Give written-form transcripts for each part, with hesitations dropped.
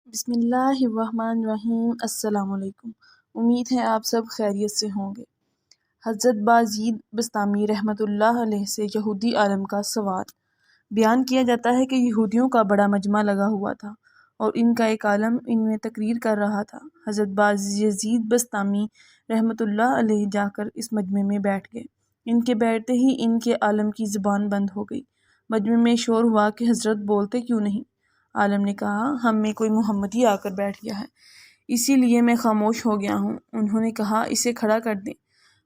بسم اللہ الرحمن الرحیم۔ السلام علیکم۔ امید ہے آپ سب خیریت سے ہوں گے۔ حضرت بایزید بسطامی رحمۃ اللہ علیہ سے یہودی عالم کا سوال۔ بیان کیا جاتا ہے کہ یہودیوں کا بڑا مجمع لگا ہوا تھا اور ان کا ایک عالم ان میں تقریر کر رہا تھا۔ حضرت بایزید بسطامی رحمۃ اللہ علیہ جا کر اس مجمع میں بیٹھ گئے۔ ان کے بیٹھتے ہی ان کے عالم کی زبان بند ہو گئی۔ مجمع میں شور ہوا کہ حضرت بولتے کیوں نہیں؟ عالم نے کہا، ہم میں کوئی محمدی آ کر بیٹھ گیا ہے، اسی لیے میں خاموش ہو گیا ہوں۔ انہوں نے کہا، اسے کھڑا کر دیں،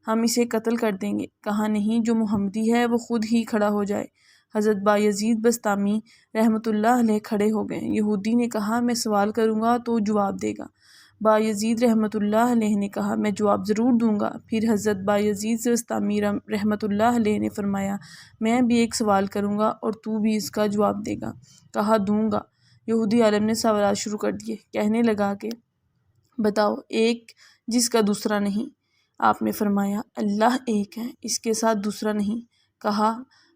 ہم اسے قتل کر دیں گے۔ کہا، نہیں، جو محمدی ہے وہ خود ہی کھڑا ہو جائے۔ حضرت بایزید بسطامی رحمۃ اللہ علیہ کھڑے ہو گئے۔ یہودی نے کہا، میں سوال کروں گا تو جواب دے گا۔ بایزید رحمۃ اللہ علیہ نے کہا، میں جواب ضرور دوں گا۔ پھر حضرت بایزید بسطامی رحمۃ اللہ علیہ نے فرمایا، میں بھی ایک سوال کروں گا اور تو بھی اس کا جواب دے گا۔ کہا، دوں گا۔ یہودی عالم نے سوالات شروع کر دیے۔ کہنے لگا کہ بتاؤ ایک جس کا دوسرا نہیں۔ آپ نے فرمایا، اللہ ایک ہے، اس کے ساتھ دوسرا نہیں۔ کہا،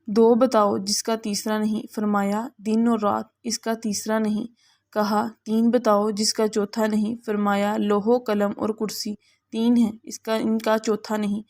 دو بتاؤ جس کا تیسرا نہیں۔ فرمایا، دن اور رات، اس کا تیسرا نہیں۔ کہا، تین بتاؤ جس کا چوتھا نہیں۔ فرمایا، لوح و قلم اور کرسی، تین ہیں، ان کا چوتھا نہیں۔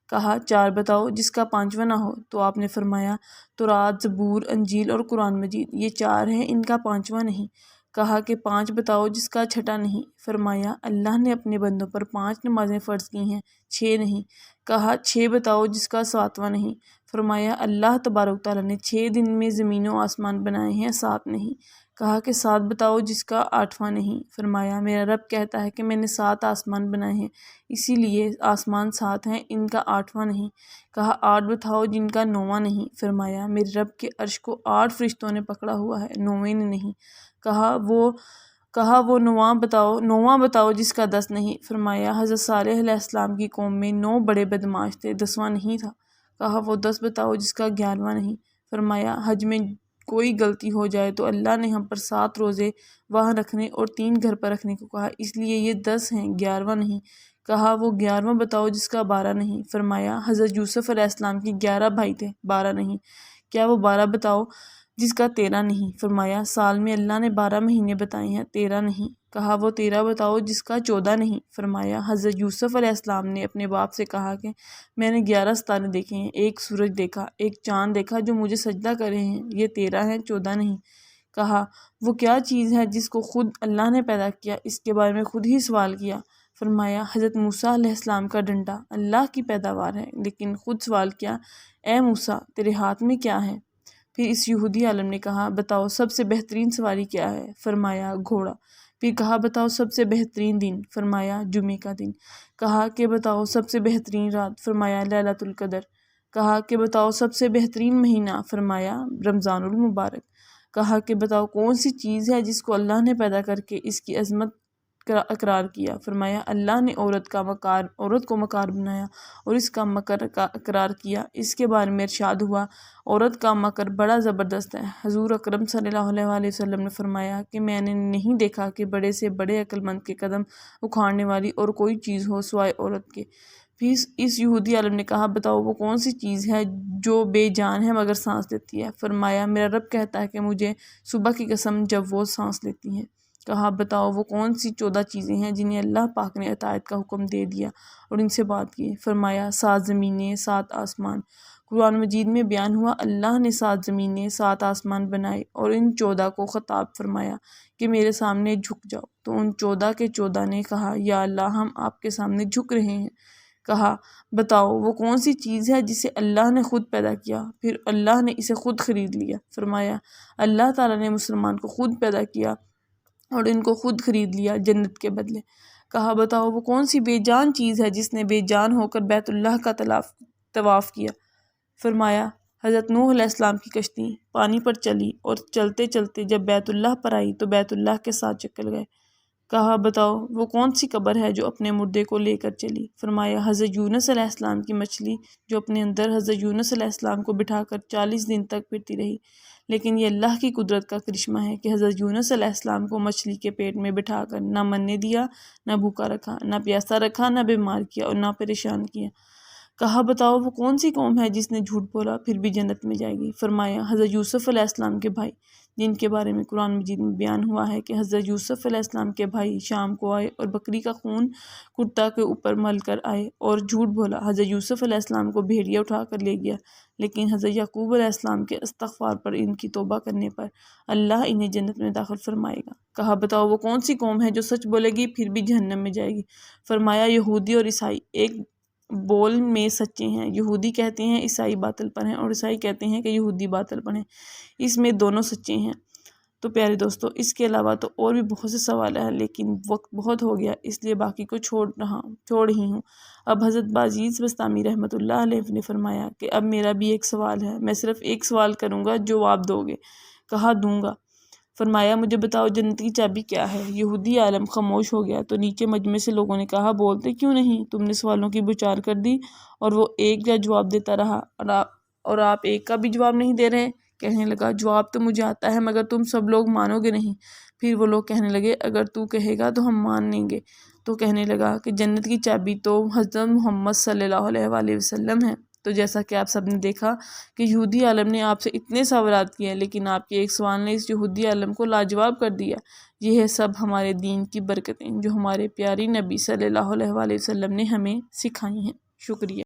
کہا، چار بتاؤ جس کا پانچواں نہ ہو۔ تو آپ نے فرمایا، تورات، زبور، انجیل اور قرآن مجید، یہ چار ہیں، ان کا پانچواں نہیں۔ کہا کہ پانچ بتاؤ جس کا چھٹا نہیں۔ فرمایا، اللہ نے اپنے بندوں پر 5 نمازیں فرض کی ہیں، 6 نہیں۔ کہا، 6 بتاؤ جس کا 7واں نہیں۔ فرمایا، اللہ تبارک تعالیٰ نے 6 دن میں زمین و آسمان بنائے ہیں، 7 نہیں۔ کہا کہ 7 بتاؤ جس کا 8واں نہیں۔ فرمایا، میرا رب کہتا ہے کہ میں نے 7 آسمان بنائے ہیں، اسی لیے آسمان 7 ہیں، ان کا 8واں نہیں۔ کہا، 8 بتاؤ جن کا 9واں نہیں۔ فرمایا، میرے رب کے عرش کو 8 فرشتوں نے پکڑا ہوا ہے، 9ویں نے نہیں۔ کہا وہ 9واں بتاؤ جس کا 10 نہیں۔ فرمایا، حضرت صالح علیہ السلام کی قوم میں 9 بڑے بدماش تھے، 10واں نہیں تھا۔ کہا، وہ 10 بتاؤ جس کا 11واں نہیں۔ فرمایا، حج میں کوئی غلطی ہو جائے تو اللہ نے ہم پر 7 روزے وہاں رکھنے اور 3 گھر پر رکھنے کو کہا، اس لیے یہ 10 ہیں، 11واں نہیں۔ کہا، وہ 11واں بتاؤ جس کا 12 نہیں۔ فرمایا، حضرت یوسف علیہ السلام کی 11 بھائی تھے، 12 نہیں۔ کیا وہ 12 بتاؤ جس کا 13 نہیں۔ فرمایا، سال میں اللہ نے 12 مہینے بتائے ہیں، 13 نہیں۔ کہا، وہ 13 بتاؤ جس کا 14 نہیں۔ فرمایا، حضرت یوسف علیہ السلام نے اپنے باپ سے کہا کہ میں نے 11 ستارے دیکھے ہیں، ایک سورج دیکھا، ایک چاند دیکھا جو مجھے سجدہ کر رہے ہیں، یہ 13 ہیں، 14 نہیں۔ کہا، وہ کیا چیز ہے جس کو خود اللہ نے پیدا کیا، اس کے بارے میں خود ہی سوال کیا۔ فرمایا، حضرت موسیٰ علیہ السلام کا ڈنڈا اللہ کی پیداوار ہے، لیکن خود سوال کیا، اے موسیٰ، تیرے ہاتھ میں کیا ہے؟ پھر اس یہودی عالم نے کہا، بتاؤ سب سے بہترین سواری کیا ہے؟ فرمایا، گھوڑا۔ پھر کہا، بتاؤ سب سے بہترین دن؟ فرمایا، جمعے کا دن۔ کہا کہ بتاؤ سب سے بہترین رات؟ فرمایا، لیلۃ القدر۔ کہا کہ بتاؤ سب سے بہترین مہینہ؟ فرمایا، رمضان المبارک۔ کہا کہ بتاؤ کون سی چیز ہے جس کو اللہ نے پیدا کر کے اس کی عظمت کا اقرار کیا؟ فرمایا، اللہ نے عورت کو مکار بنایا اور اس کا مکر کا اقرار کیا۔ اس کے بارے میں ارشاد ہوا، عورت کا مکر بڑا زبردست ہے۔ حضور اکرم صلی اللہ علیہ وآلہ وسلم نے فرمایا کہ میں نے نہیں دیکھا کہ بڑے سے بڑے عقل مند کے قدم اکھاڑنے والی اور کوئی چیز ہو سوائے عورت کے۔ پھر اس یہودی عالم نے کہا، بتاؤ وہ کون سی چیز ہے جو بے جان ہے مگر سانس لیتی ہے؟ فرمایا، میرا رب کہتا ہے کہ مجھے صبح کی قسم جب وہ سانس لیتی ہے۔ کہا، بتاؤ وہ کون سی 14 چیزیں ہیں جنہیں اللہ پاک نے اطاعت کا حکم دے دیا اور ان سے بات کی؟ فرمایا، 7 زمینیں، 7 آسمان۔ قرآن مجید میں بیان ہوا، اللہ نے 7 زمینیں، 7 آسمان بنائے اور ان 14 کو خطاب فرمایا کہ میرے سامنے جھک جاؤ، تو ان 14 کے 14 نے کہا، یا اللہ، ہم آپ کے سامنے جھک رہے ہیں۔ کہا، بتاؤ وہ کون سی چیز ہے جسے اللہ نے خود پیدا کیا، پھر اللہ نے اسے خود خرید لیا؟ فرمایا، اللہ تعالیٰ نے مسلمان کو خود پیدا کیا اور ان کو خود خرید لیا جنت کے بدلے۔ کہا، بتاؤ وہ کون سی بے جان چیز ہے جس نے بے جان ہو کر بیت اللہ کا طواف کیا؟ فرمایا، حضرت نوح علیہ السلام کی کشتی پانی پر چلی اور چلتے چلتے جب بیت اللہ پر آئی تو بیت اللہ کے ساتھ چکر گئے۔ کہا، بتاؤ وہ کون سی قبر ہے جو اپنے مردے کو لے کر چلی؟ فرمایا، حضرت یونس علیہ السلام کی مچھلی جو اپنے اندر حضرت یونس علیہ السلام کو بٹھا کر 40 دن تک پھرتی رہی۔ لیکن یہ اللہ کی قدرت کا کرشمہ ہے کہ حضرت یونس علیہ السلام کو مچھلی کے پیٹ میں بٹھا کر نہ مرنے دیا، نہ بھوکا رکھا، نہ پیاسا رکھا، نہ بیمار کیا اور نہ پریشان کیا۔ کہا بتاؤ وہ کون سی قوم ہے جس نے جھوٹ بولا پھر بھی جنت میں جائے گی؟ فرمایا حضرت یوسف علیہ السلام کے بھائی، جن کے بارے میں قرآن مجید میں بیان ہوا ہے کہ حضرت یوسف علیہ السلام کے بھائی شام کو آئے اور بکری کا خون کرتا کے اوپر مل کر آئے اور جھوٹ بولا۔ حضرت یوسف علیہ السلام کو بھیڑیا اٹھا کر لے گیا، لیکن حضرت یعقوب علیہ السلام کے استغفار پر، ان کی توبہ کرنے پر اللہ انہیں جنت میں داخل فرمائے گا۔ کہا بتاؤ وہ کون سی قوم ہے جو سچ بولے گی پھر بھی جہنم میں جائے گی؟ فرمایا یہودی اور عیسائی ایک بول میں سچے ہیں۔ یہودی کہتے ہیں عیسائی باطل پر ہیں، اور عیسائی کہتے ہیں کہ یہودی باطل پر ہیں، اس میں دونوں سچے ہیں۔ تو پیارے دوستو، اس کے علاوہ تو اور بھی بہت سے سوال ہیں، لیکن وقت بہت ہو گیا، اس لیے باقی کو چھوڑ ہی ہوں۔ اب حضرت بازیز بستامی رحمۃ اللہ علیہ نے فرمایا کہ اب میرا بھی ایک سوال ہے، میں صرف ایک سوال کروں گا، جو آپ دو گے؟ کہا دوں گا۔ فرمایا مجھے بتاؤ جنت کی چابی کیا ہے؟ یہودی عالم خاموش ہو گیا تو نیچے مجمع سے لوگوں نے کہا بولتے کیوں نہیں؟ تم نے سوالوں کی بوچھار کر دی اور وہ ایک کا جواب دیتا رہا، اور آپ ایک کا بھی جواب نہیں دے رہے۔ کہنے لگا جواب تو مجھے آتا ہے مگر تم سب لوگ مانو گے نہیں۔ پھر وہ لوگ کہنے لگے اگر تو کہے گا تو ہم مان لیں گے۔ تو کہنے لگا کہ جنت کی چابی تو حضرت محمد صلی اللہ علیہ وآلہ وسلم ہے۔ تو جیسا کہ آپ سب نے دیکھا کہ یہودی عالم نے آپ سے اتنے سوالات کیے، لیکن آپ کے ایک سوال نے اس یہودی عالم کو لاجواب کر دیا۔ یہ ہے سب ہمارے دین کی برکتیں جو ہمارے پیاری نبی صلی اللہ علیہ وآلہ وسلم نے ہمیں سکھائی ہیں۔ شکریہ۔